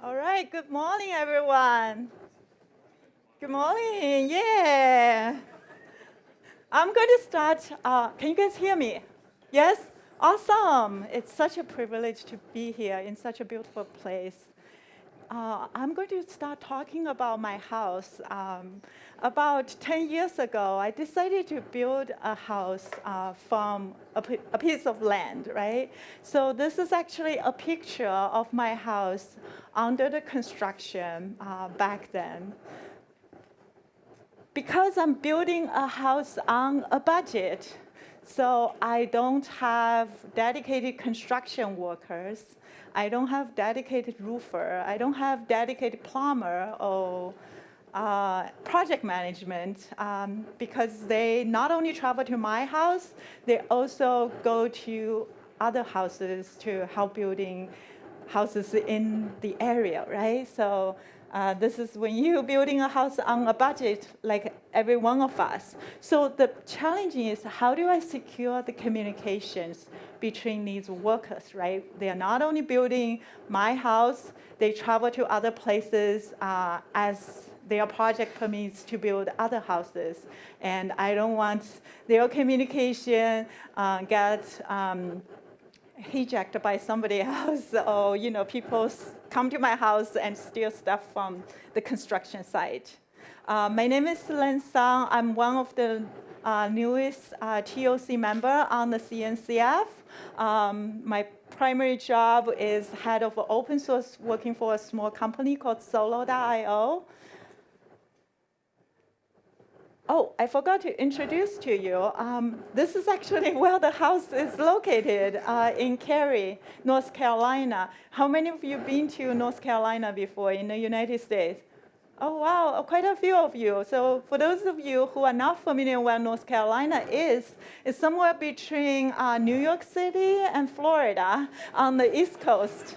All right, good morning, everyone. Good morning, yeah. I'm going to start. Can you guys hear me? Yes? Awesome. It's such a privilege to be here in such a beautiful place. I'm going to start talking about my house. About 10 years ago, I decided to build a house from a piece of land, right? So this is actually a picture of my house under the construction back then. Because I'm building a house on a budget, so I don't have dedicated construction workers. I don't have dedicated roofer. I don't have dedicated plumber or project management because they not only travel to my house, they also go to other houses to help building houses in the area, right? So this is when you're building a house on a budget, like every one of us. So the challenge is, how do I secure the communications between these workers, right? They are not only building my house, they travel to other places as their project permits to build other houses. And I don't want their communication get hijacked by somebody else, or people come to my house and steal stuff from the construction site. My name is Len Sang. I'm one of the newest TOC member on the CNCF. My primary job is head of open source, working for a small company called Solo.io. Oh, I forgot to introduce to you. This is actually where the house is located, in Cary, North Carolina. How many of you been to North Carolina before in the United States? Oh, wow, quite a few of you. So for those of you who are not familiar where North Carolina is, it's somewhere between New York City and Florida on the East Coast.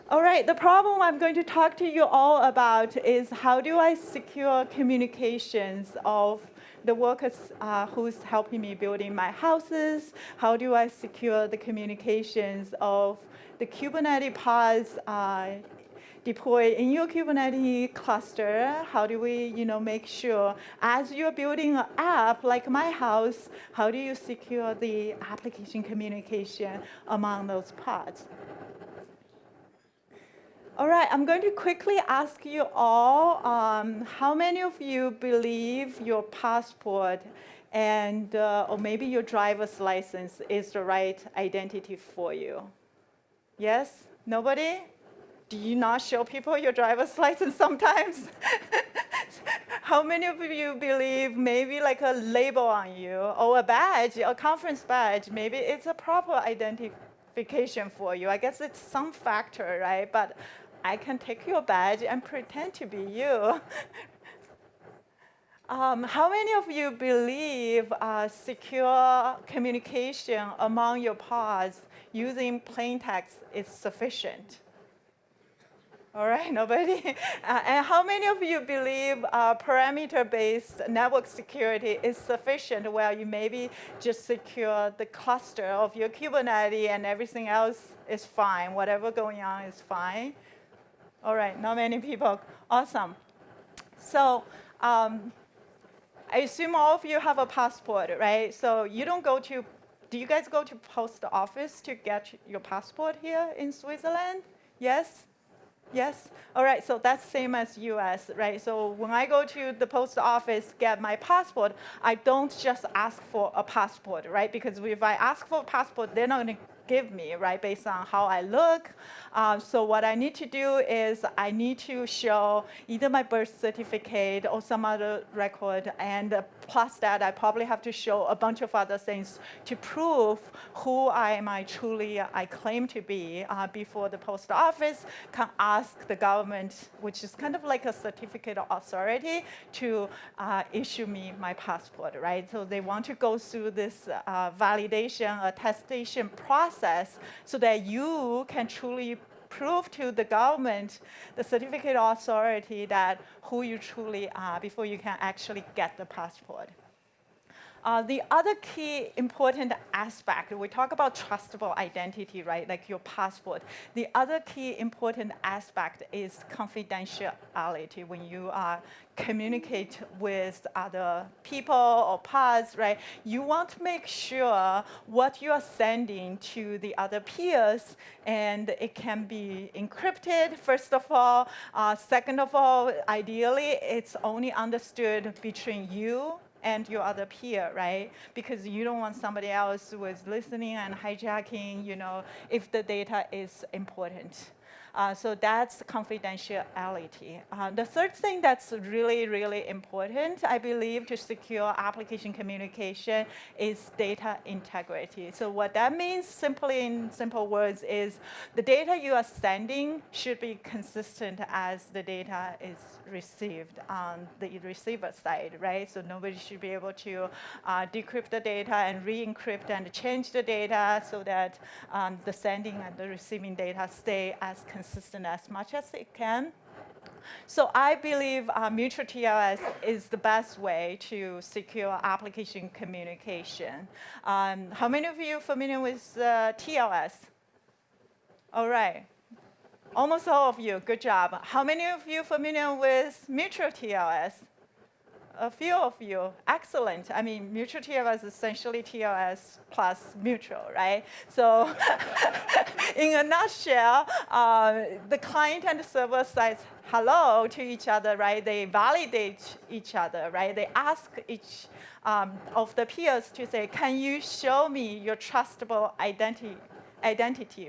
All right, the problem I'm going to talk to you all about is how do I secure communications of the workers who's helping me building my houses? How do I secure the communications of the Kubernetes pods deployed in your Kubernetes cluster? How do we make sure as you're building an app like my house, how do you secure the application communication among those pods? All right, I'm going to quickly ask you all, how many of you believe your passport and or maybe your driver's license is the right identity for you? Yes? Nobody? Do you not show people your driver's license sometimes? How many of you believe maybe like a label on you or a badge, a conference badge, maybe it's a proper identification for you? I guess it's some factor, right? But I can take your badge and pretend to be you. How many of you believe secure communication among your pods using plain text is sufficient? All right, nobody? And how many of you believe parameter-based network security is sufficient where you maybe just secure the cluster of your Kubernetes and everything else is fine, whatever going on is fine? All right, not many people. Awesome. So I assume all of you have a passport, right? So you don't go to, do you guys go to post office to get your passport here in Switzerland? Yes? Yes? All right, so that's same as US, right? So when I go to the post office, get my passport, I don't just ask for a passport, right? Because if I ask for a passport, they're not gonna give me, right, based on how I look. So what I need to do is I need to show either my birth certificate or some other record, and plus that, I probably have to show a bunch of other things to prove who I truly claim to be before the post office can ask the government, which is kind of like a certificate of authority, to issue me my passport, right? So they want to go through this validation, attestation process so that you can truly prove to the government, the certificate authority, that who you truly are before you can actually get the passport. The other key important aspect, we talk about trustable identity, right, like your passport. The other key important aspect is confidentiality when you communicate with other people or pods, right? You want to make sure what you are sending to the other peers, and it can be encrypted, first of all. Second of all, ideally, it's only understood between you and your other peer, right? Because you don't want somebody else who is listening and hijacking, if the data is important. So that's confidentiality. The third thing that's really, really important, I believe, to secure application communication is data integrity. So what that means, simply in simple words, is the data you are sending should be consistent as the data is received on the receiver side, right? So nobody should be able to decrypt the data and re-encrypt and change the data so that the sending and the receiving data stay as consistent as much as it can. So I believe mutual TLS is the best way to secure application communication. How many of you are familiar with TLS? All right. Almost all of you, good job. How many of you are familiar with mutual TLS? A few of you, excellent. I mean, mutual TLS is essentially TLS plus mutual, right? So in a nutshell, the client and the server says hello to each other, right? They validate each other, right? They ask each of the peers to say, can you show me your trustable identity,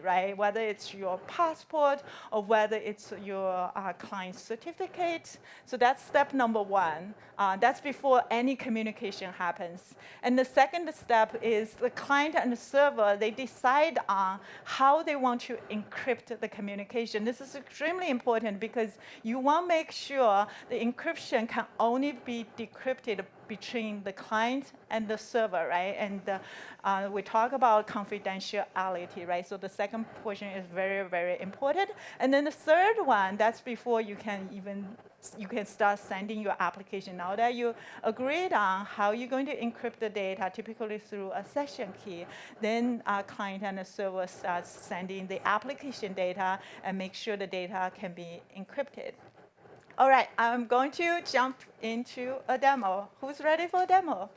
right? Whether it's your passport or whether it's your client certificate. So that's step number one. That's before any communication happens. And the second step is the client and the server, they decide on how they want to encrypt the communication. This is extremely important because you want to make sure the encryption can only be decrypted between the client and the server, right? And we talk about confidentiality, right? So the second portion is very, very important. And then the third one, that's before you can start sending your application. Now that you agreed on how you're going to encrypt the data, typically through a session key, then our client and the server starts sending the application data and make sure the data can be encrypted. All right, I'm going to jump into a demo. Who's ready for a demo?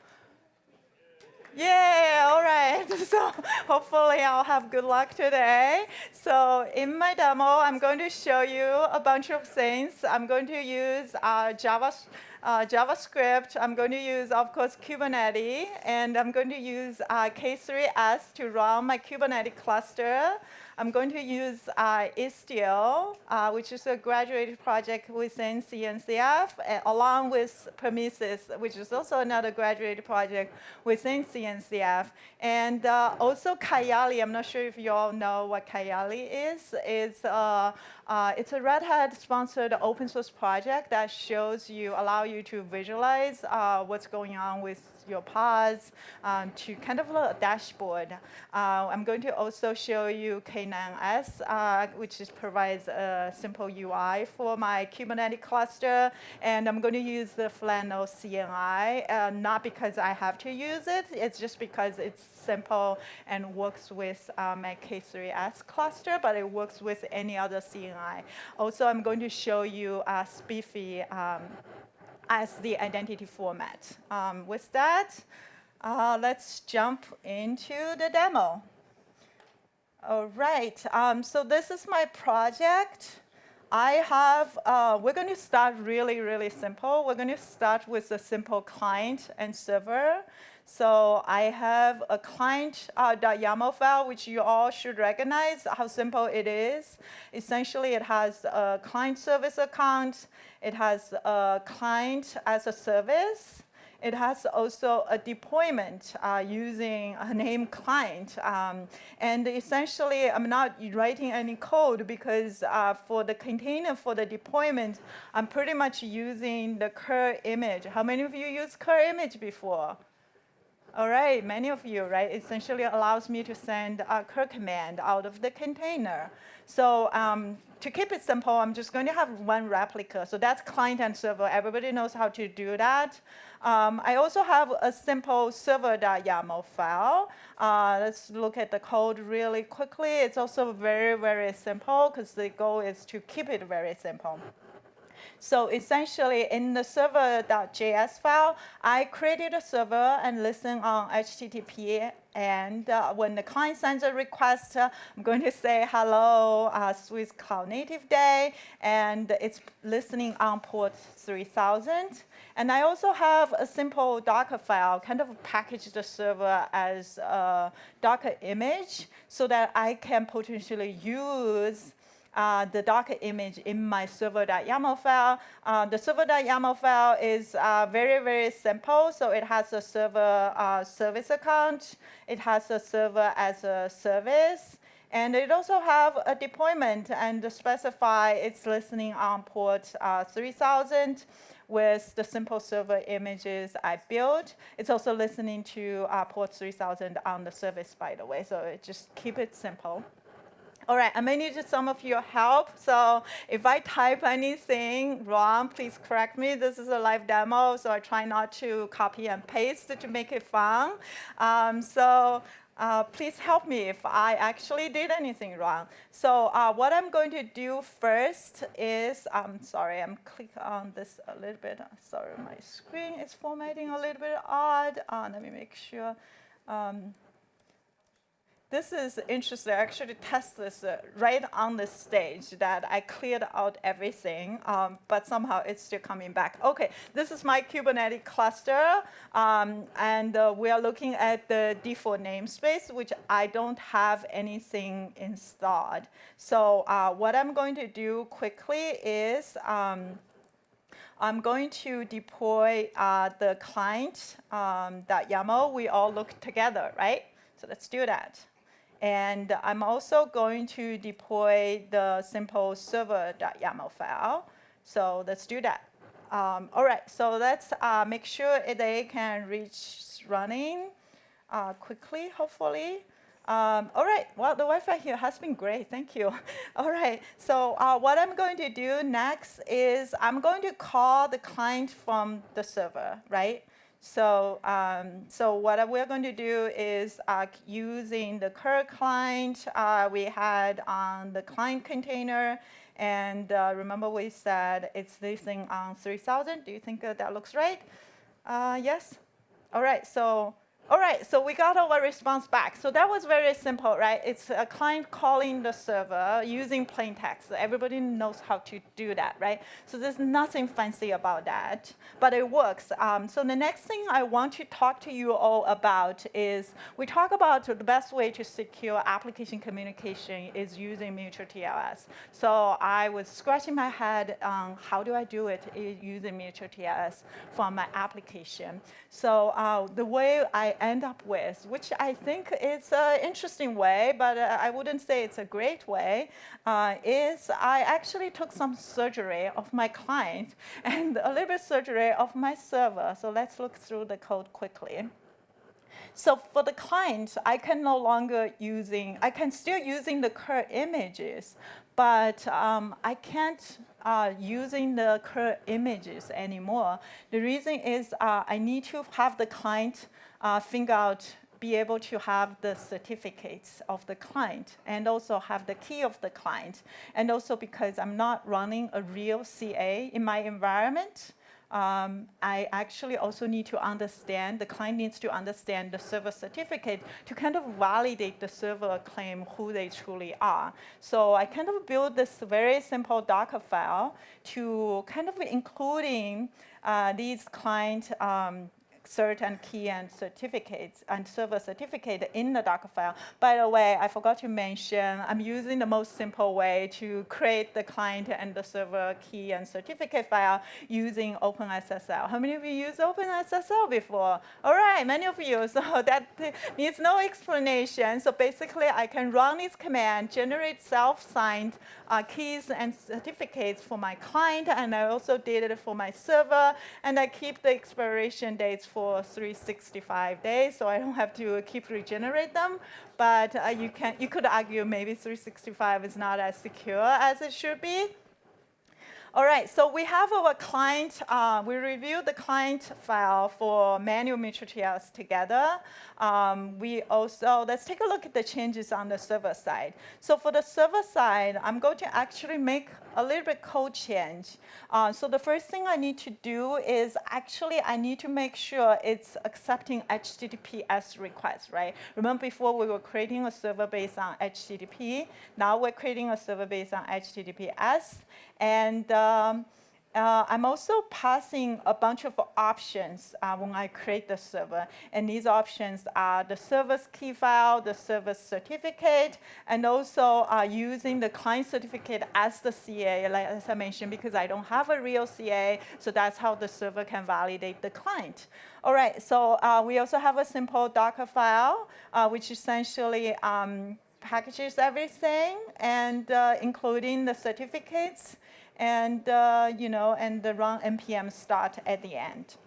Yeah, all right. So hopefully I'll have good luck today. So in my demo, I'm going to show you a bunch of things. I'm going to use JavaScript. I'm going to use, of course, Kubernetes. And I'm going to use K3s to run my Kubernetes cluster. I'm going to use Istio, which is a graduate project within CNCF, along with Prometheus, which is also another graduate project within CNCF. And also Kayali. I'm not sure if you all know what Kayali is. It's a Red Hat-sponsored open source project that allow you to visualize what's going on with your pods to kind of a dashboard. I'm going to also show you K9s, which provides a simple UI for my Kubernetes cluster. And I'm going to use the Flannel CNI, not because I have to use it. It's just because it's simple and works with my K3s cluster, but it works with any other CNI. Also, I'm going to show you Spiffy as the identity format. With that, let's jump into the demo. All right, so this is my project. We're going to start really, really simple. We're going to start with a simple client and server. So I have a client.yaml file, which you all should recognize how simple it is. Essentially, it has a client service account. It has a client as a service. It has also a deployment using a name client. And essentially, I'm not writing any code because for the container for the deployment, I'm pretty much using the cur image. How many of you used cur image before? All right, many of you, right? Essentially allows me to send a curl command out of the container. So to keep it simple, I'm just going to have one replica. So that's client and server. Everybody knows how to do that. I also have a simple server.yaml file. Let's look at the code really quickly. It's also very, very simple because the goal is to keep it very simple. So essentially, in the server.js file, I created a server and listen on HTTP. And when the client sends a request, I'm going to say, hello, Swiss Cloud Native Day. And it's listening on port 3000. And I also have a simple Docker file, kind of package the server as a Docker image so that I can potentially use the Docker image in my server.yaml file. The server.yaml file is very, very simple. So it has a server service account. It has a server as a service. And it also have a deployment and specify it's listening on port 3000 with the simple server images I built. It's also listening to port 3000 on the service, by the way. So just keep it simple. All right, I may need some of your help. So if I type anything wrong, please correct me. This is a live demo, so I try not to copy and paste to make it fun. Please help me if I actually did anything wrong. So what I'm going to do first is, sorry, I'm clicking on this a little bit. Sorry, my screen is formatting a little bit odd. Let me make sure. This is interesting. I actually test this right on the stage that I cleared out everything, but somehow it's still coming back. OK, this is my Kubernetes cluster, and we are looking at the default namespace, which I don't have anything installed. So what I'm going to do quickly is I'm going to deploy the client .yaml. We all look together, right? So let's do that. And I'm also going to deploy the simple server.yaml file. So let's do that. All right, so let's make sure they can reach running quickly, hopefully. All right, well, the Wi-Fi here has been great. Thank you. All right, so what I'm going to do next is I'm going to call the client from the server, right? So, what we're going to do is using the curl client we had on the client container. And remember we said it's listening on 3000. Do you think that looks right? Yes? All right, so we got our response back. So that was very simple, right? It's a client calling the server using plain text. Everybody knows how to do that, right? So there's nothing fancy about that, but it works. So the next thing I want to talk to you all about is we talk about the best way to secure application communication is using mTLS. So I was scratching my head on how do I do it using mTLS for my application. So the way I end up with, which I think is an interesting way, but I wouldn't say it's a great way, is I actually took some surgery of my client and a little bit surgery of my server. So let's look through the code quickly. So for the client, I can still using the curl images, but I can't using the curl images anymore. The reason is I need to have the client be able to have the certificates of the client and also have the key of the client. And also because I'm not running a real CA in my environment, I actually also need to understand, the client needs to understand the server certificate to kind of validate the server claim who they truly are. So I kind of built this very simple Docker file to kind of including these client cert and key and certificates and server certificate in the Docker file. By the way, I forgot to mention, I'm using the most simple way to create the client and the server key and certificate file using OpenSSL. How many of you used OpenSSL before? All right, many of you, so that needs no explanation. So basically, I can run this command, generate self-signed keys and certificates for my client, and I also did it for my server, and I keep the expiration dates for 365 days, so I don't have to keep regenerate them. But you could argue maybe 365 is not as secure as it should be. All right, so we have our client. We reviewed the client file for manual mutual TLS together. Let's take a look at the changes on the server side. So for the server side, I'm going to actually make a little bit code change. So the first thing I need to do is actually I need to make sure it's accepting HTTPS requests, right? Remember before we were creating a server based on HTTP. Now we're creating a server based on HTTPS. And I'm also passing a bunch of options when I create the server. And these options are the server's key file, the server's certificate, and also using the client certificate as the CA, like as I mentioned, because I don't have a real CA, so that's how the server can validate the client. All right, so we also have a simple Docker file, which essentially packages everything, and including the certificates, and and the run npm start at the end.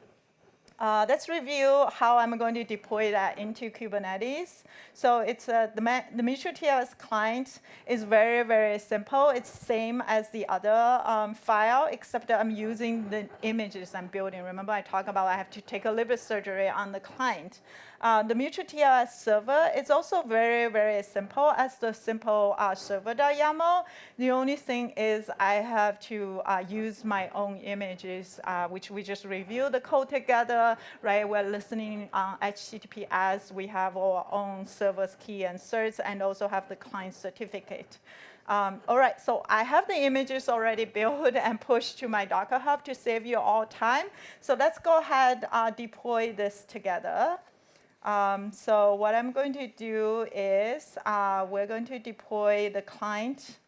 Let's review how I'm going to deploy that into Kubernetes. So it's the mutual TLS client is very, very simple. It's same as the other file, except that I'm using the images I'm building. Remember I talked about I have to take a little bit surgery on the client. The mutual TLS server is also very, very simple as the simple server.yaml. The only thing is I have to use my own images, which we just reviewed the code together, right? We're listening on HTTPS. We have our own server's key and certs, and also have the client certificate. All right, so I have the images already built and pushed to my Docker Hub to save you all time. So let's go ahead deploy this together. So what I'm going to do is we're going to deploy the client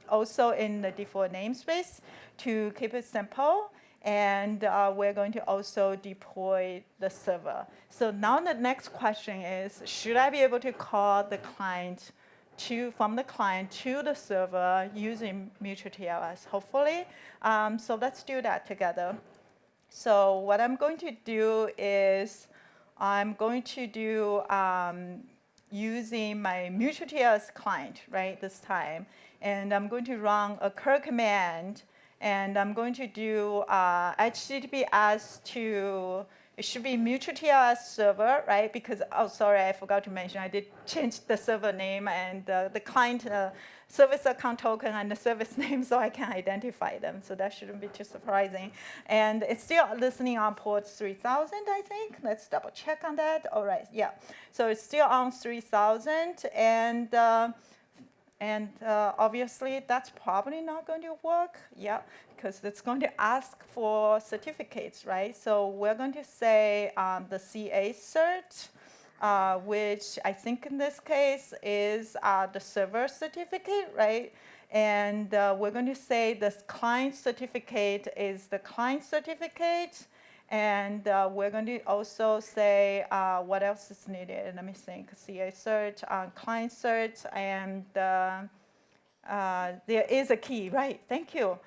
also in the default namespace to keep it simple. And we're going to also deploy the server. So now the next question is, should I be able to call the client from the client to the server using mutual TLS? Hopefully. So let's do that together. So what I'm going to do is I'm going to do using my mutual TLS client, right, this time. And I'm going to run a curl command. And I'm going to do HTTPS to, it should be mutual TLS server, right? Because, oh, sorry, I forgot to mention, I did change the server name and the client service account token and the service name so I can identify them. So that shouldn't be too surprising. And it's still listening on port 3000, I think. Let's double check on that. All right, yeah. So it's still on 3000. And obviously, that's probably not going to work, yeah, because it's going to ask for certificates, right? So we're going to say the CA cert, which I think in this case is the server certificate, right? And we're going to say the client certificate is the client certificate. And we're going to also say what else is needed. Let me think. CA cert, client cert, and there is a key, right? Thank you.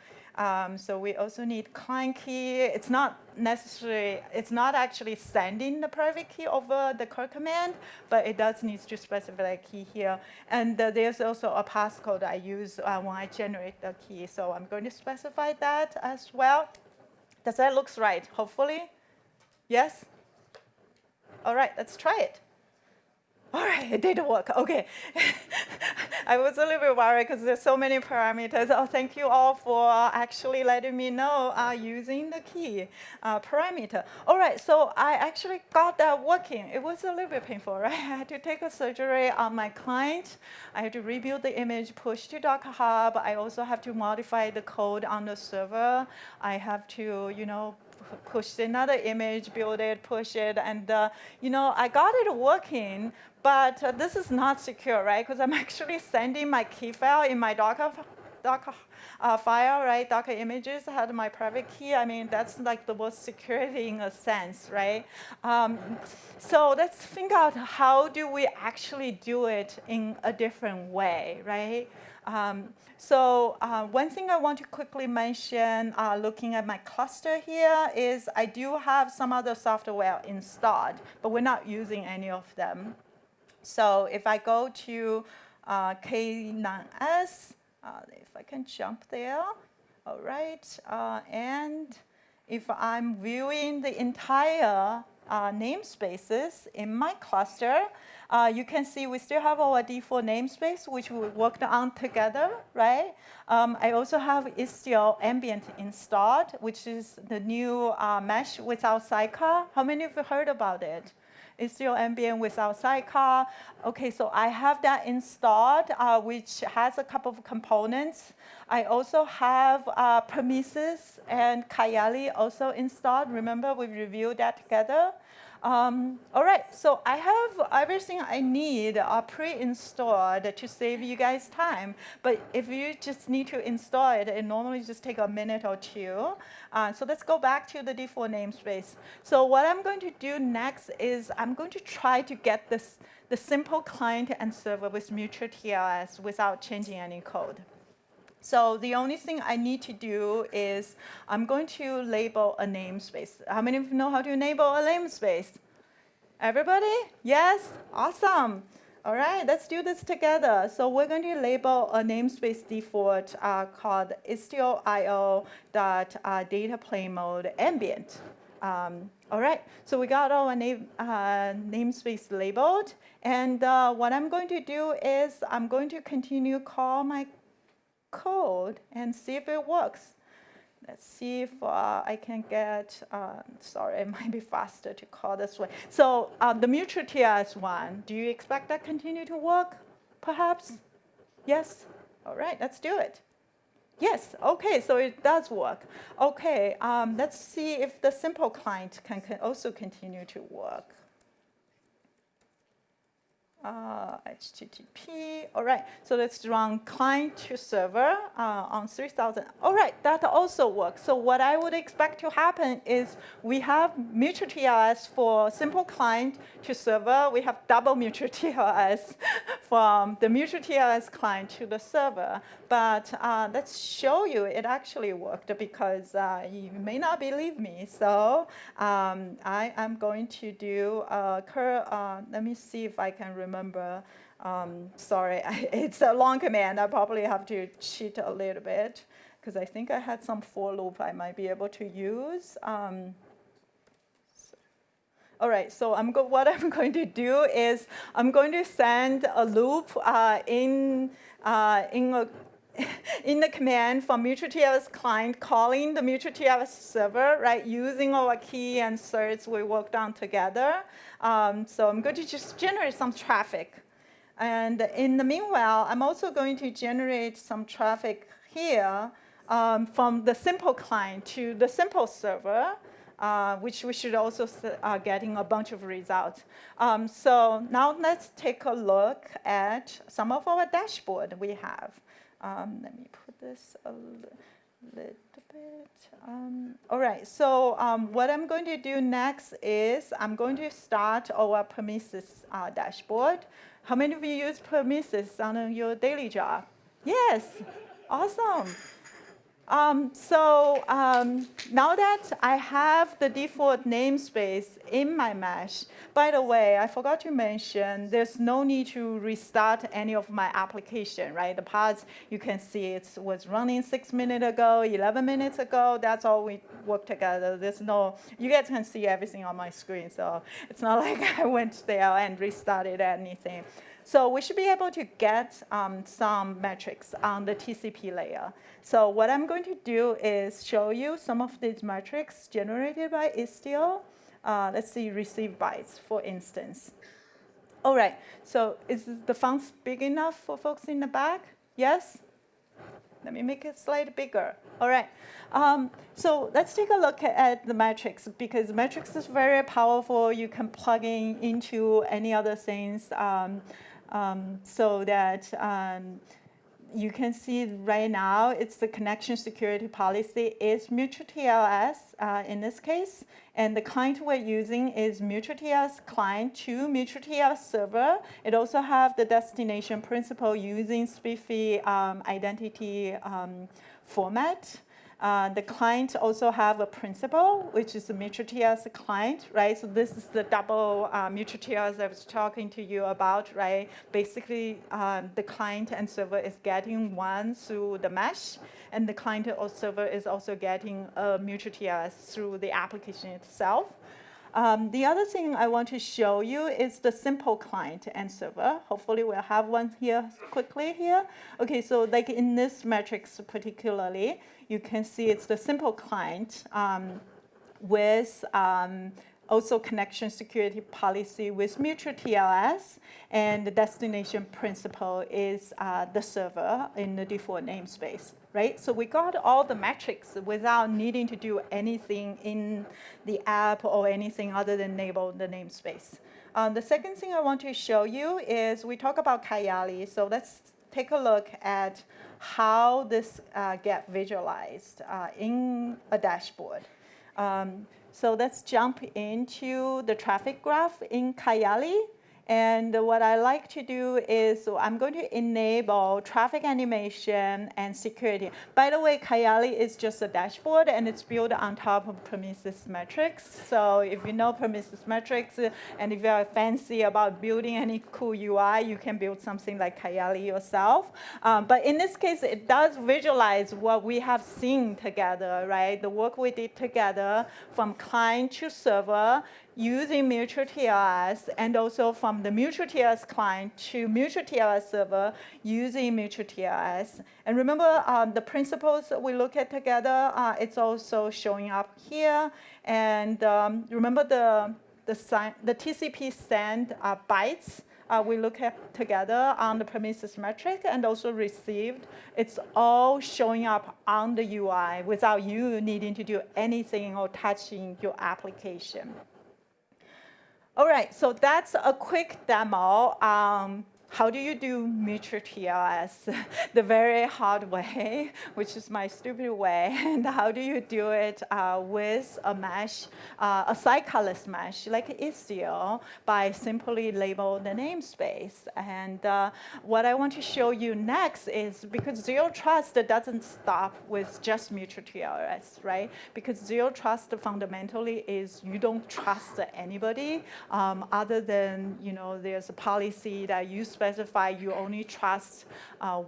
So we also need client key. It's not necessary. It's not actually sending the private key over the curl command, but it does need to specify a key here. And there's also a passcode I use when I generate the key. So I'm going to specify that as well. Does that look right? Hopefully? Yes? All right, let's try it. All right, it did work. OK. I was a little bit worried because there's so many parameters. Oh, thank you all for actually letting me know using the key parameter. All right, so I actually got that working. It was a little bit painful, right? I had to take a surgery on my client. I had to rebuild the image, push to Docker Hub. I also have to modify the code on the server. I have to, push another image, build it, push it, and I got it working. But this is not secure, right? Because I'm actually sending my key file in my Docker Docker file, right? Docker images had my private key. I mean, that's like the most security in a sense, right? So let's think out how do we actually do it in a different way, right? One thing I want to quickly mention, looking at my cluster here, is I do have some other software installed, but we're not using any of them. So if I go to K9S, if I can jump there, all right, and if I'm viewing the entire namespaces in my cluster, you can see we still have our default namespace, which we worked on together, right? I also have Istio ambient installed, which is the new mesh without sidecar. How many of you heard about it? Istio ambient without sidecar. Okay, so I have that installed, which has a couple of components. I also have Prometheus and Kayali also installed. Remember, we reviewed that together. All right, so I have everything I need pre-installed to save you guys time. But if you just need to install it, it normally just takes a minute or two. So let's go back to the default namespace. So what I'm going to do next is I'm going to try to get the simple client and server with mutual TLS without changing any code. So the only thing I need to do is I'm going to label a namespace. How many of you know how to enable a namespace? Everybody? Yes? Awesome. All right, let's do this together. So we're going to label a namespace default called istio.io.dataPlaneMode ambient. All right, so we got our namespace labeled. And what I'm going to do is I'm going to continue call my code and see if it works. Let's see if I can get, sorry, it might be faster to call this way. So the mutual TLS one, do you expect that continue to work, perhaps? Yes? All right, let's do it. Yes, okay, so it does work. Okay, let's see if the simple client can also continue to work. HTTP. All right, so let's run client to server on 3000. All right, that also works. So what I would expect to happen is we have mutual TLS for simple client to server. We have double mutual TLS from the mutual TLS client to the server. But let's show you it actually worked because you may not believe me. So I am going to do let me see if I can remember. Sorry, it's a long command. I probably have to cheat a little bit because I think I had some for loop I might be able to use. All right, so what I'm going to do is I'm going to send a loop in the command from mutual TLS client calling the mutual TLS server, right, using our key and certs we worked on together. So I'm going to just generate some traffic. And in the meanwhile, I'm also going to generate some traffic here from the simple client to the simple server, which we should also getting a bunch of results. So now let's take a look at some of our dashboard we have. Let me put this a little bit. All right, so what I'm going to do next is I'm going to start our Prometheus dashboard. How many of you use Prometheus on your daily job? Yes, awesome. Now that I have the default namespace in my mesh, by the way, I forgot to mention, there's no need to restart any of my application, right? The pods, you can see it was running 6 minutes ago, 11 minutes ago. That's all we worked together. There's no, you guys can see everything on my screen. So it's not like I went there and restarted anything. So we should be able to get some metrics on the TCP layer. So what I'm going to do is show you some of these metrics generated by Istio. Let's see, receive bytes, for instance. All right, so is the fonts big enough for folks in the back? Yes? Let me make it slightly bigger. All right. So let's take a look at the metrics, because metrics is very powerful. You can plug into any other things so that you can see right now, it's the connection security policy is mTLS in this case. And the client we're using is mTLS client to mTLS server. It also have the destination principal using SPIFFE identity format. The client also have a principal, which is a mTLS client, right? So this is the double mTLS I was talking to you about, right? Basically, the client and server is getting one through the mesh, and the client or server is also getting a mTLS through the application itself. The other thing I want to show you is the simple client and server. Hopefully we'll have one here quickly here. Okay, so like in this matrix particularly, you can see it's the simple client with also connection security policy with mTLS, and the destination principal is the server in the default namespace, right? So we got all the metrics without needing to do anything in the app or anything other than enable the namespace. The second thing I want to show you is we talk about Kayali. So let's take a look at how this get visualized in a dashboard. So let's jump into the traffic graph in Kayali. And what I like to do is I'm going to enable traffic animation and security. By the way, Kayali is just a dashboard, and it's built on top of Prometheus metrics. So if you know Prometheus metrics, and if you're fancy about building any cool UI, you can build something like Kayali yourself. But in this case, it does visualize what we have seen together, right? The work we did together from client to server, using mTLS, and also from the mTLS client to mTLS server using mTLS. And remember the principles that we look at together, it's also showing up here. And remember the TCP send bytes we look at together on the Prometheus metric and also received. It's all showing up on the UI without you needing to do anything or touching your application. All right, so that's a quick demo. How do you do mTLS the very hard way, which is my stupid way, and how do you do it with a mesh, a cycleless mesh like Istio, by simply label the namespace. And what I want to show you next is, because zero trust doesn't stop with just mTLS, right? Because zero trust fundamentally is you don't trust anybody other than, there's a policy that you specify, you only trust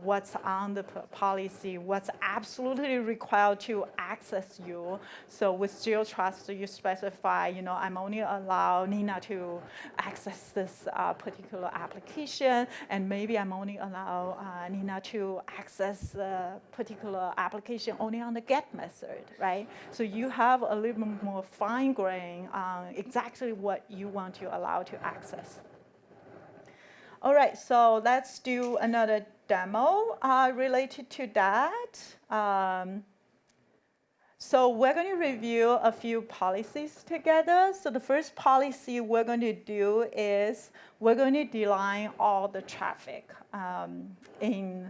what's on the policy, what's absolutely required to access you. So with zero trust, you specify, I'm only allow Nina to access this particular application, and maybe I'm only allow Nina to access the particular application only on the get method, right? So you have a little bit more fine grain on exactly what you want to allow to access. All right, so let's do another demo related to that. So we're going to review a few policies together. So the first policy we're going to do is we're going to deline all the traffic in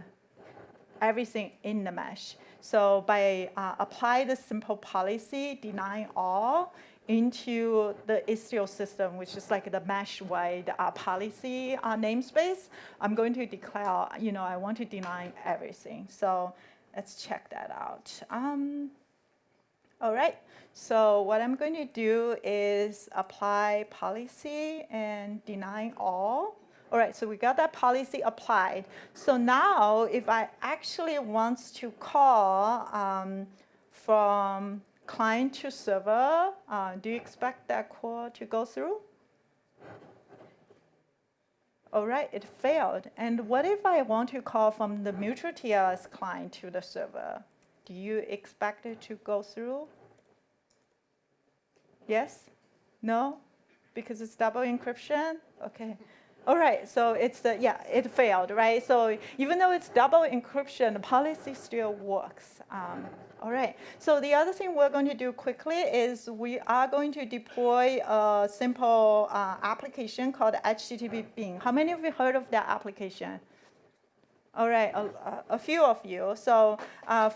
everything in the mesh. So by apply the simple policy, deny all, into the Istio system, which is like the mesh-wide policy namespace, I'm going to declare, I want to deny everything. So let's check that out. All right, so what I'm going to do is apply policy and deny all. All right, so we got that policy applied. So now if I actually want to call from client to server, do you expect that call to go through? All right, it failed. And what if I want to call from the mTLS client to the server? Do you expect it to go through? Yes? No? Because it's double encryption? Okay. All right, so it's it failed, right? So even though it's double encryption, the policy still works. All right, so the other thing we're going to do quickly is we are going to deploy a simple application called HTTP Bing. How many of you heard of that application? All right, a few of you. So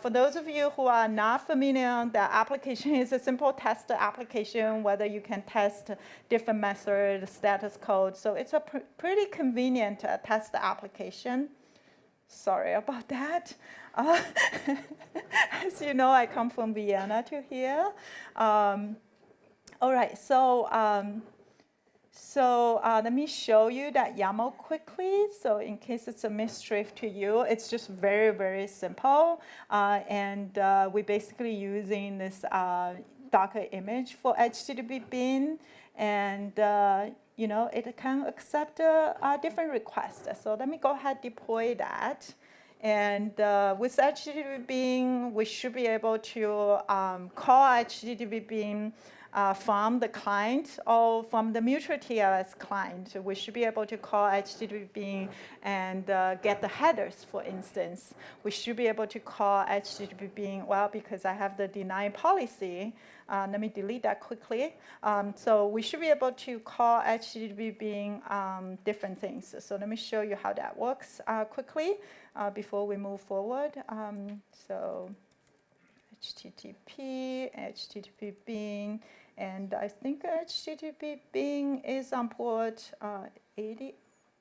for those of you who are not familiar, the application is a simple test application, whether you can test different methods, status code. So it's a pretty convenient test application. Sorry about that. As you know, I come from Vienna to here. All right, so let me show you that YAML quickly. So in case it's a mystery to you, it's just very, very simple. And we're basically using this Docker image for HTTP bin. And you know, it can accept different requests. So let me go ahead and deploy that. And with HTTP bin, we should be able to call HTTP bin from the client or from the mutual TLS client. We should be able to call HTTP bin and get the headers, for instance. We should be able to call HTTP bin, well, because I have the deny policy. Let me delete that quickly. So we should be able to call HTTP bin different things. So let me show you how that works quickly before we move forward. So HTTP bin, and I think HTTP bin is on port 80.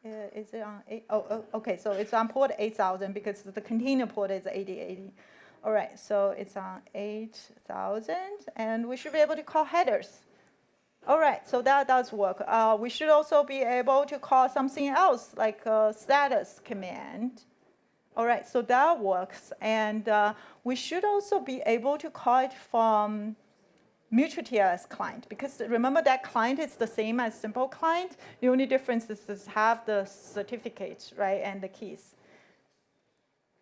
Is it on 8? Oh, okay, so it's on port 8000 because the container port is 8080. All right, so it's on 8000, and we should be able to call headers. All right, so that does work. We should also be able to call something else, like a status command. All right, so that works. And we should also be able to call it from mutual TLS client, because remember that client is the same as simple client. The only difference is to have the certificates, right, and the keys.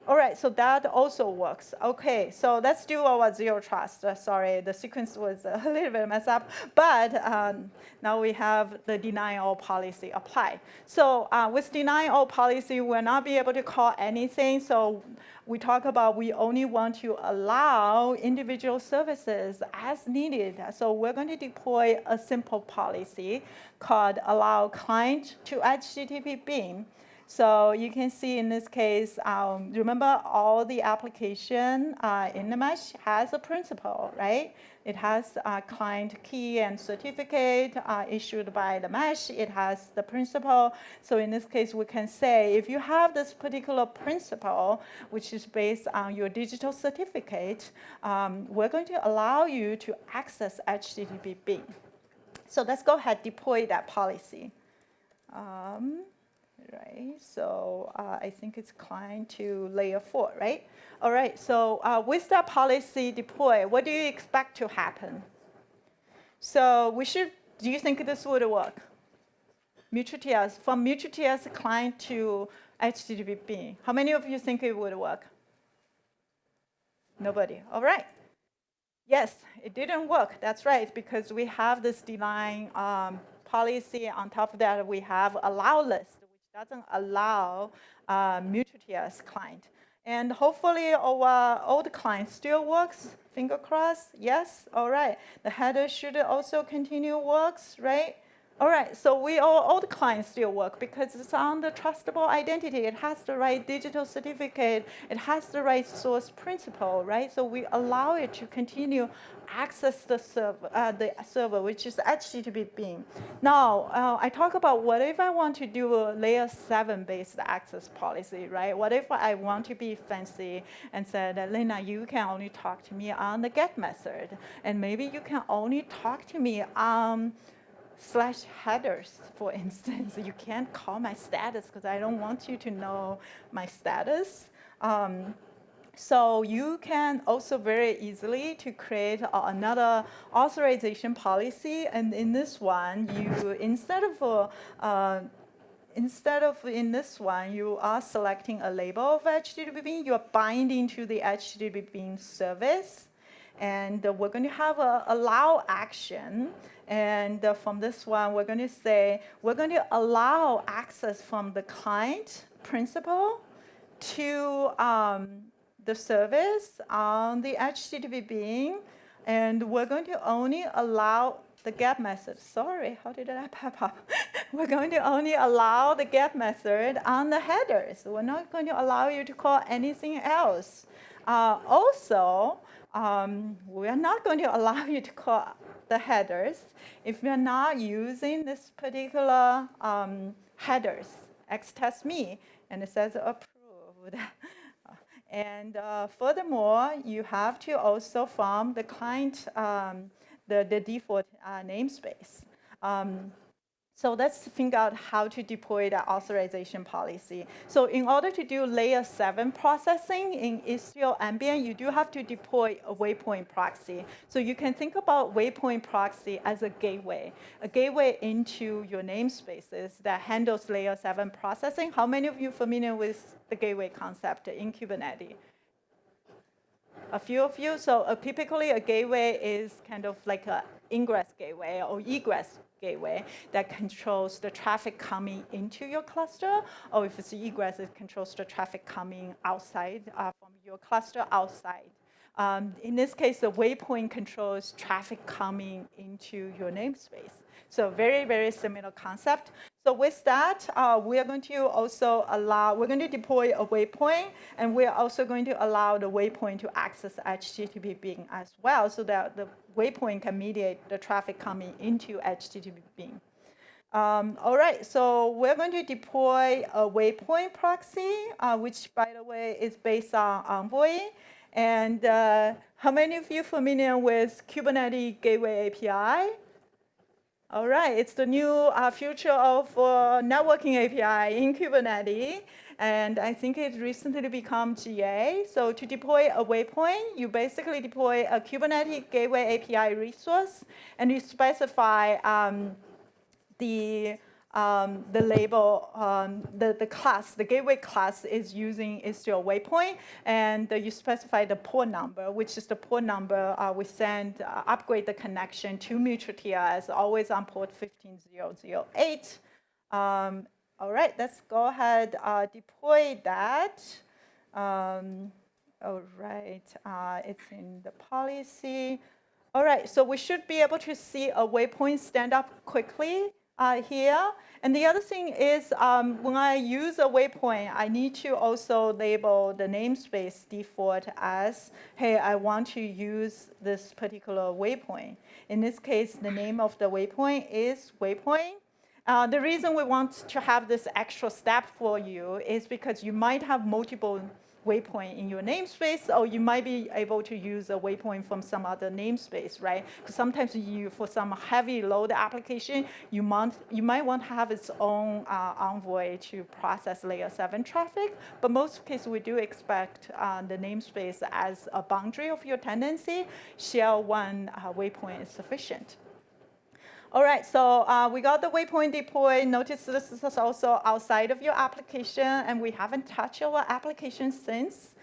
All right, so that also works. Okay, so let's do our zero trust. Sorry, the sequence was a little bit messed up, but now we have the deny all policy applied. So with deny all policy, we'll not be able to call anything. So we talk about we only want to allow individual services as needed. So we're going to deploy a simple policy called allow client to HTTP bin. So you can see in this case, remember all the application in the mesh has a principal, right? It has a client key and certificate issued by the mesh. It has the principal. So in this case, we can say, if you have this particular principal, which is based on your digital certificate, we're going to allow you to access HTTP bin. So let's go ahead and deploy that policy. Right, so I think it's client to layer 4, right? All right, so with that policy deploy, what do you expect to happen? So do you think this would work? Mutual TLS, from mutual TLS client to HTTP bin. How many of you think it would work? Nobody, all right. Yes, it didn't work, that's right, because we have this deny policy. On top of that, we have allow list, doesn't allow mutual TLS client. And hopefully our old client still works, finger crossed, yes, all right. The header should also continue works, right? All right, so our old clients still work because it's on the trustable identity. It has the right digital certificate. It has the right source principal, right? So we allow it to continue access the server, which is HTTP bin. Now, I talk about what if I want to do a layer 7 based access policy, right? What if I want to be fancy and said, Lena, you can only talk to me on the get method, and maybe you can only talk to me on /headers, for instance. You can't call my status because I don't want you to know my status. So you can also very easily to create another authorization policy. And in this one, you instead of in this one, you are selecting a label of HTTP bin. You are binding to the HTTP bin service. And we're going to have a allow action. And from this one, we're going to say, we're going to allow access from the client principal to the service on the HTTP bin. And we're going to only allow the get method. Sorry, how did that pop up? we're going to only allow the get method on the headers. We're not going to allow you to call anything else. Also, we're not going to allow you to call the headers if you're not using this particular headers, xtestme, and it says approved. And furthermore, you have to also form the client, the default namespace. So let's figure out how to deploy the authorization policy. So in order to do layer 7 processing in Istio ambient, you do have to deploy a waypoint proxy. So you can think about waypoint proxy as a gateway into your namespaces that handles layer 7 processing. How many of you are familiar with the gateway concept in Kubernetes? A few of you. So typically a gateway is kind of like an ingress gateway or egress gateway that controls the traffic coming into your cluster, or if it's egress, it controls the traffic coming outside from your cluster outside. In this case, the waypoint controls traffic coming into your namespace. So very, very similar concept. So with that, we're going to also we're going to deploy a waypoint, and we're also going to allow the waypoint to access HTTP bean as well, so that the waypoint can mediate the traffic coming into HTTP bean. All right, so we're going to deploy a waypoint proxy, which, by the way, is based on Envoy. And how many of you are familiar with Kubernetes Gateway API? All right, it's the new future of networking API in Kubernetes. And I think it recently become GA. So to deploy a waypoint, you basically deploy a Kubernetes Gateway API resource, and you specify the label, the class, the gateway class is using Istio waypoint, and you specify the port number, which is the port number we send, upgrade the connection to mutual TLS, always on port 15008. All right, let's go ahead, deploy that. All right, it's in the policy. All right, so we should be able to see a waypoint stand up quickly here. And the other thing is when I use a waypoint, I need to also label the namespace default as, hey, I want to use this particular waypoint. In this case, the name of the waypoint is waypoint. The reason we want to have this extra step for you is because you might have multiple waypoint in your namespace, or you might be able to use a waypoint from some other namespace, right? Because sometimes for some heavy load application, you might want to have its own Envoy to process layer 7 traffic. But most cases, we do expect the namespace as a boundary of your tendency. Share one waypoint is sufficient. All right, so we got the waypoint deployed. Notice this is also outside of your application, and we haven't touched our application since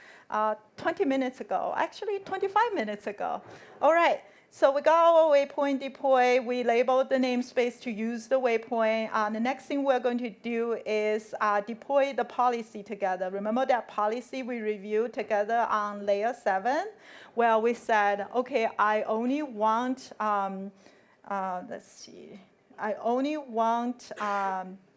20 minutes ago, actually 25 minutes ago. All right, so we got our waypoint deployed. We labeled the namespace to use the waypoint. The next thing we're going to do is deploy the policy together. Remember that policy we reviewed together on layer 7, where we said, okay, I only want let's see. I only want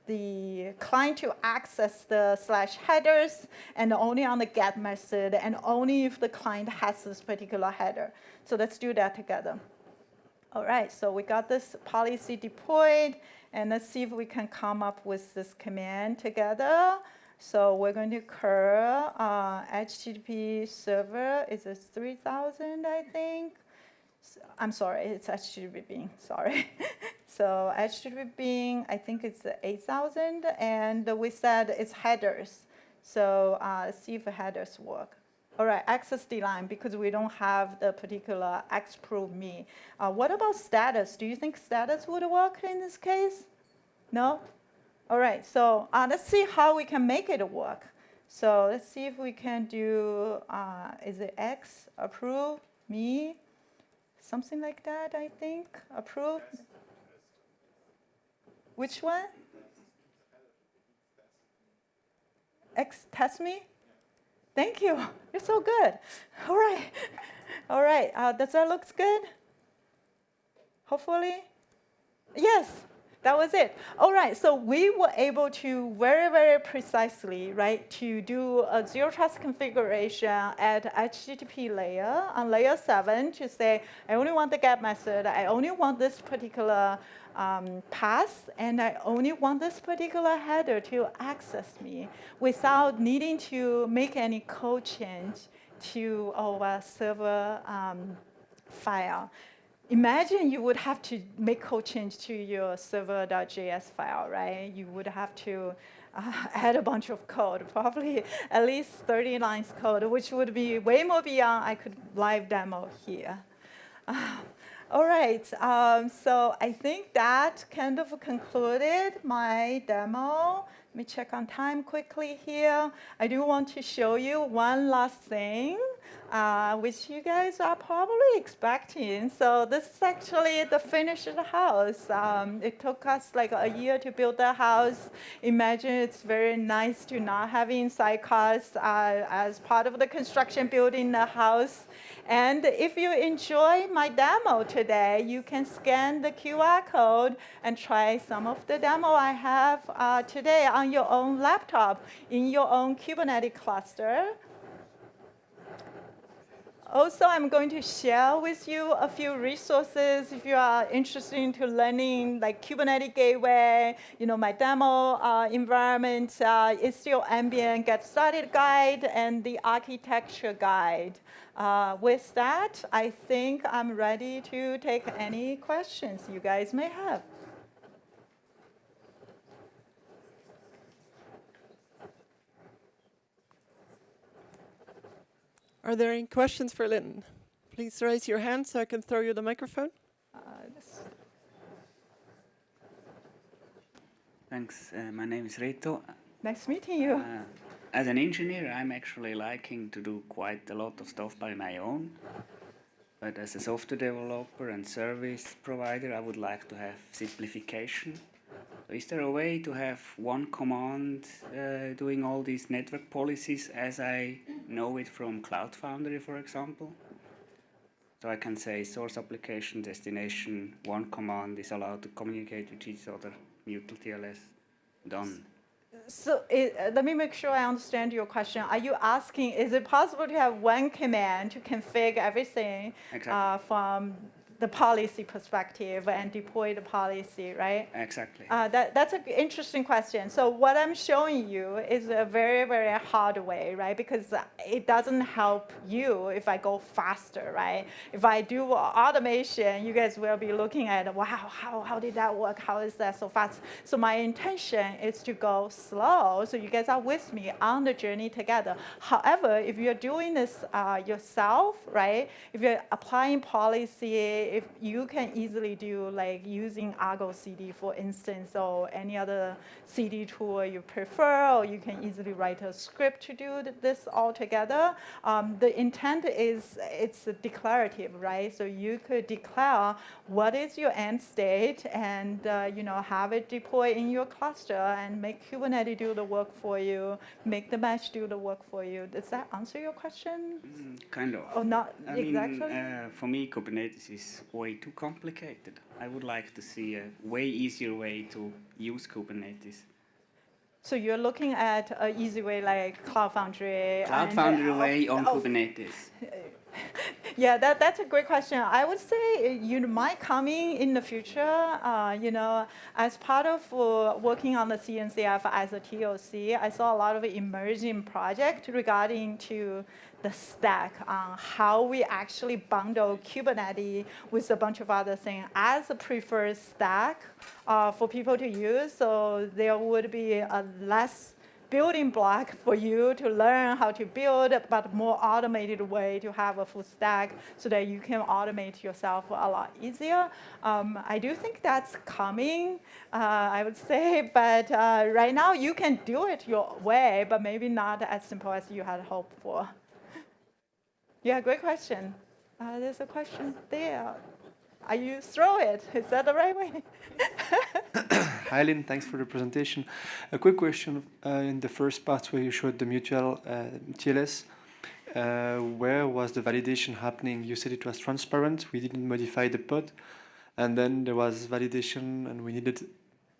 the client to access the /headers, and only on the get method, and only if the client has this particular header. So let's do that together. All right, so we got this policy deployed, and let's see if we can come up with this command together. So we're going to curl HTTP server is 3,000, I think. I'm sorry, it's HTTP bean, sorry. So HTTP bean, I think it's 8,000, and we said it's headers. So let's see if the headers work. All right, access D-line, because we don't have the particular xprove me. What about status? Do you think status would work in this case? No? All right, so let's see how we can make it work. So let's see if we can do, is it X, approve, me? Something like that, I think. Approve. Which one? Test me? Thank you. You're so good. All right. All right. Does that look good? Hopefully. Yes. That was it. All right, so we were able to very, very precisely, right, to do a zero trust configuration at HTTP layer on layer 7 to say, I only want the GET method, I only want this particular path, and I only want this particular header to access me without needing to make any code change to our server file. Imagine you would have to make code change to your server.js file, right? You would have to add a bunch of code, probably at least 30 lines code, which would be way more beyond I could live demo here. All right, so I think that kind of concluded my demo. Let me check on time quickly here. I do want to show you one last thing, which you guys are probably expecting. So this is actually the finished house. It took us like a year to build the house. Imagine it's very nice to not having sidecars as part of the construction building the house. And if you enjoy my demo today, you can scan the QR code and try some of the demo I have today on your own laptop in your own Kubernetes cluster. Also, I'm going to share with you a few resources if you are interested into learning like Kubernetes gateway, my demo environment, Istio ambient get started guide, and the architecture guide. With that, I think I'm ready to take any questions you guys may have. Are there any questions for Lynn? Please raise your hand so I can throw you the microphone. Thanks. My name is Reto. Nice meeting you. As an engineer, I'm actually liking to do quite a lot of stuff by my own. But as a software developer and service provider, I would like to have simplification. So is there a way to have one command doing all these network policies as I know it from Cloud Foundry, for example? So I can say source application, destination, one command is allowed to communicate with each other, mTLS, done. So let me make sure I understand your question. Are you asking, is it possible to have one command to configure everything from the policy perspective and deploy the policy, right? Exactly. That's an interesting question. So what I'm showing you is a very, very hard way, right? Because it doesn't help you if I go faster, right? If I do automation, you guys will be looking at, wow, how did that work? How is that so fast? So my intention is to go slow, so you guys are with me on the journey together. However, if you're doing this yourself, right? If you're applying policy, if you can easily do like using Argo CD, for instance, or any other CD tool you prefer, or you can easily write a script to do this all together. The intent is it's declarative, right? So you could declare what is your end state and have it deploy in your cluster and make Kubernetes do the work for you, make the mesh do the work for you. Does that answer your question? Kind of. Or not I exactly? mean, for me, Kubernetes is way too complicated. I would like to see a way easier way to use Kubernetes. So you're looking at an easy way like Cloud Foundry. Cloud Foundry way on Kubernetes. Yeah, that's a great question. I would say you might coming in the future, as part of working on the CNCF as a TOC, I saw a lot of emerging projects regarding to the stack on how we actually bundle Kubernetes with a bunch of other things as a preferred stack for people to use. So there would be a less building block for you to learn how to build, but more automated way to have a full stack so that you can automate yourself a lot easier. I do think that's coming, I would say, but right now you can do it your way, but maybe not as simple as you had hoped for. Yeah, great question. There's a question there. Are you throw it? Is that the right way? Hi, Lynn. Thanks for the presentation. A quick question. In the first part where you showed the mTLS, where was the validation happening? You said it was transparent. We didn't modify the pod. And then there was validation, and we needed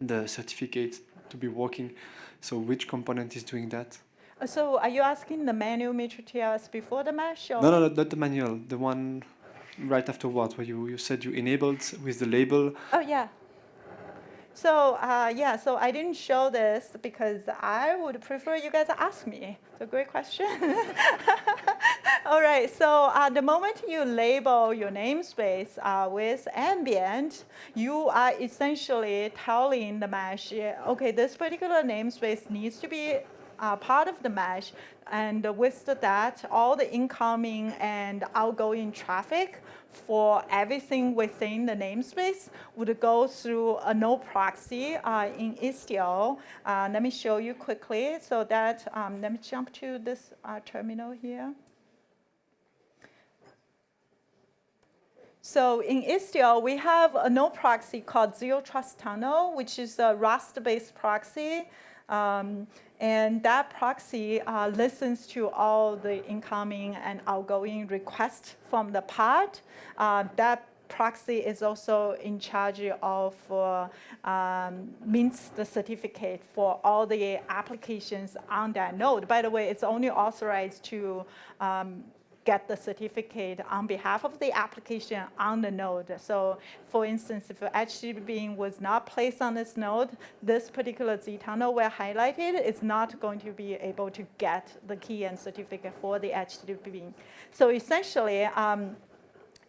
the certificate to be working. So which component is doing that? So are you asking the manual mTLS before the mesh? Or? No, not the manual, the one right afterwards where you said you enabled with the label. Oh, yeah. So so I didn't show this because I would prefer you guys ask me. It's a great question. All right, so the moment you label your namespace with ambient, you are essentially telling the mesh, okay, this particular namespace needs to be part of the mesh, and with that, all the incoming and outgoing traffic for everything within the namespace would go through a node proxy in Istio. Let me show you quickly. So that, let me jump to this terminal here. So in Istio, we have a node proxy called Zero Trust Tunnel, which is a Rust-based proxy. And that proxy listens to all the incoming and outgoing requests from the pod. That proxy is also in charge of mints the certificate for all the applications on that node. By the way, it's only authorized to get the certificate on behalf of the application on the node. So for instance, if HTTP bean was not placed on this node, this particular Z tunnel where highlighted is not going to be able to get the key and certificate for the HTTP bean. So essentially,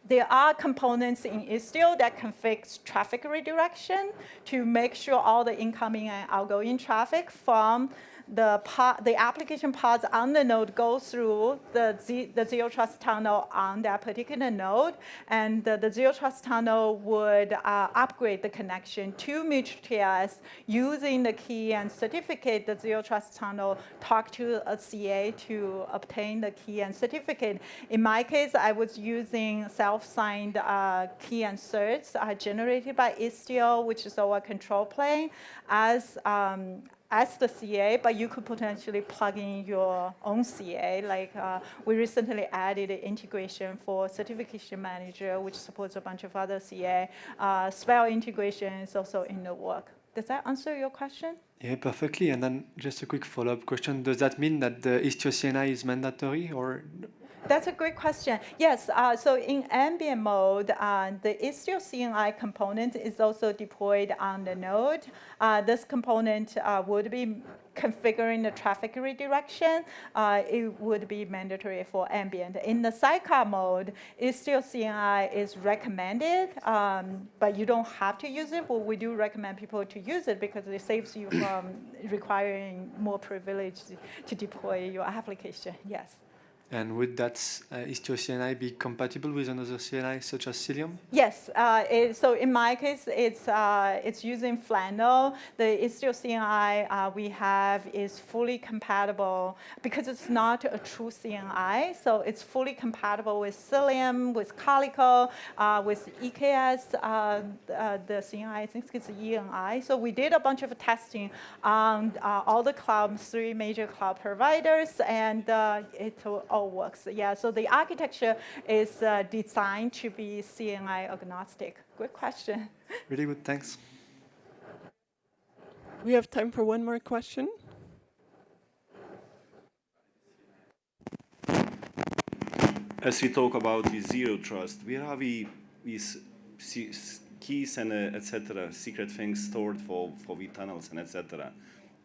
there are components in Istio that configure traffic redirection to make sure all the incoming and outgoing traffic from the application pods on the node go through the Zero Trust Tunnel on that particular node, and the Zero Trust Tunnel would upgrade the connection to mTLS using the key and certificate. The Zero Trust Tunnel talk to a CA to obtain the key and certificate. In my case, I was using self-signed key and certs generated by Istio, which is our control plane, as the CA, but you could potentially plug in your own CA. Like we recently added an integration for Certification Manager, which supports a bunch of other CA. Spell integration is also in the work. Does that answer your question? Yeah, perfectly. And then just a quick follow-up question. Does that mean that the Istio CNI is mandatory, or? That's a great question. Yes, so in ambient mode, the Istio CNI component is also deployed on the node. This component would be configuring the traffic redirection. It would be mandatory for ambient. In the sidecar mode, Istio CNI is recommended, but you don't have to use it. But we do recommend people to use it because it saves you from requiring more privilege to deploy your application. Yes. And would that Istio CNI be compatible with another CNI such as Cilium? Yes. So in my case, it's using Flannel. The Istio CNI we have is fully compatible because it's not a true CNI. So it's fully compatible with Cilium, with Calico, with EKS. The CNI, I think it's ENI. So we did a bunch of testing on all the clouds, 3 major cloud providers, and it all works. Yeah, so the architecture is designed to be CNI agnostic. Good question. Really good, thanks. We have time for one more question. As we talk about the zero trust, where are we these keys and etc. secret things stored for the tunnels and etc.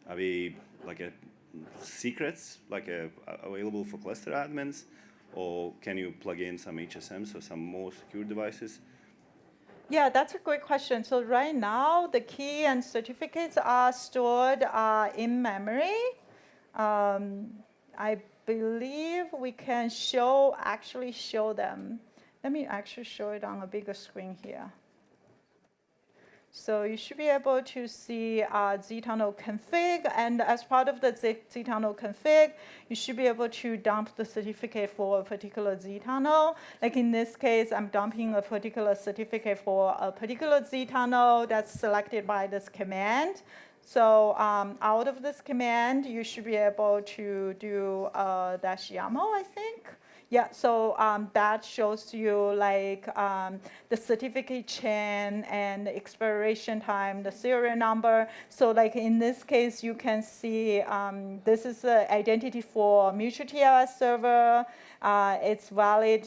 Are we like secrets available for cluster admins, or can you plug in some HSMs or some more secure devices? Yeah, that's a great question. So right now, the key and certificates are stored in memory. I believe we can actually show them. Let me actually show it on a bigger screen here. So you should be able to see ztunnel config, and as part of the ztunnel config, you should be able to dump the certificate for a particular ztunnel. Like in this case, I'm dumping a particular certificate for a particular ztunnel that's selected by this command. So out of this command, you should be able to do -YAML, I think. Yeah, so that shows you like the certificate chain and the expiration time, the serial number. So like in this case, you can see this is the identity for mutual TLS server. It's valid.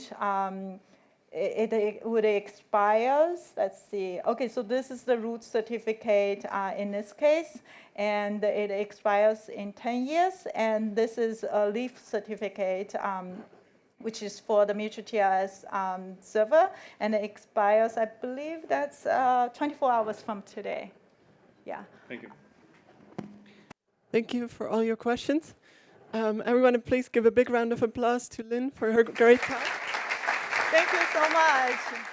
It would expire. Let's see. Okay, so this is the root certificate in this case, and it expires in 10 years. And this is a leaf certificate, which is for the mutual TLS server, and it expires, I believe that's 24 hours from today. Yeah. Thank you. Thank you for all your questions. Everyone, please give a big round of applause to Lynn for her great talk. Thank you so much.